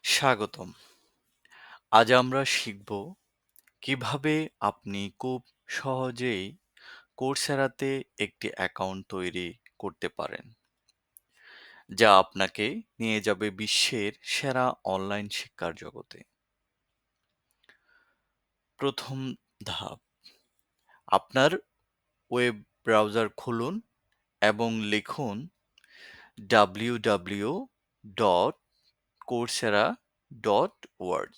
স্বাগতম। আজ আমরা শিখব কিভাবে আপনি খুব সহজেই কোর্সেরাতে একটি অ্যাকাউন্ট তৈরি করতে পারেন, যা আপনাকে নিয়ে যাবে বিশ্বের সেরা অনলাইন শিক্ষার জগতে। প্রথম ধাপ, আপনার ওয়েব ব্রাউজার খুলুন এবং লিখুন www.coursera.org।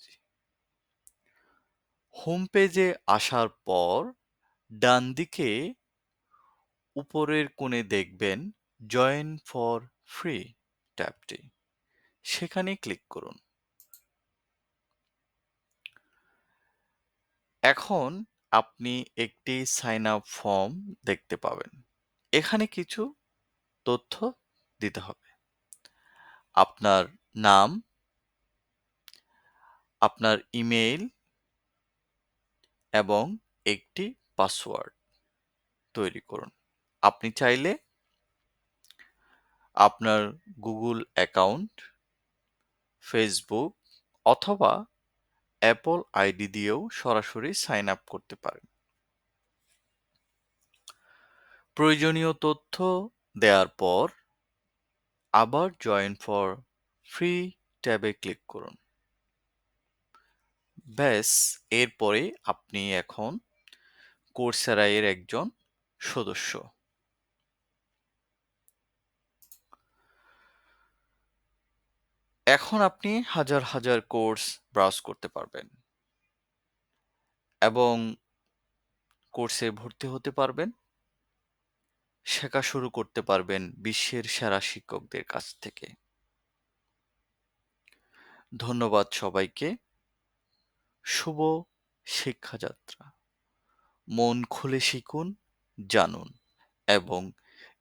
হোম পেজে আসার পর ডান দিকে উপরের কোণে দেখবেন জয়েন ফর ফ্রি ট্যাবটি, সেখানে ক্লিক করুন। এখন আপনি একটি সাইন আপ ফর্ম দেখতে পাবেন। এখানে কিছু তথ্য দিতে হবে: আপনার নাম, আপনার ইমেইল এবং একটি পাসওয়ার্ড তৈরি করুন। আপনি চাইলে আপনার গুগল অ্যাকাউন্ট, ফেসবুক অথবা অ্যাপল আইডি দিয়েও সরাসরি সাইন আপ করতে পারেন। প্রয়োজনীয় তথ্য দেওয়ার পর আবার জয়েন ফর ফ্রি ট্যাবে ক্লিক করুন। ব্যাস, এরপরে আপনি এখন কোর্সেরা এর একজন সদস্য। এখন আপনি হাজার হাজার কোর্স ব্রাউজ করতে পারবেন এবং কোর্সে ভর্তি হতে পারবেন, শেখা শুরু করতে পারবেন বিশ্বের সেরা শিক্ষকদের কাছ থেকে। ধন্যবাদ সবাইকে। শুভ শিক্ষাযাত্রা। মন খুলে শিখুন, জানুন এবং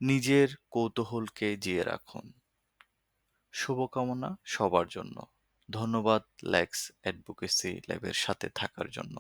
নিজের কৌতূহলকে জিয়ে রাখুন। শুভকামনা সবার জন্য। ধন্যবাদ লেক্স অ্যাডভোকেসি ল্যাবের সাথে থাকার জন্য।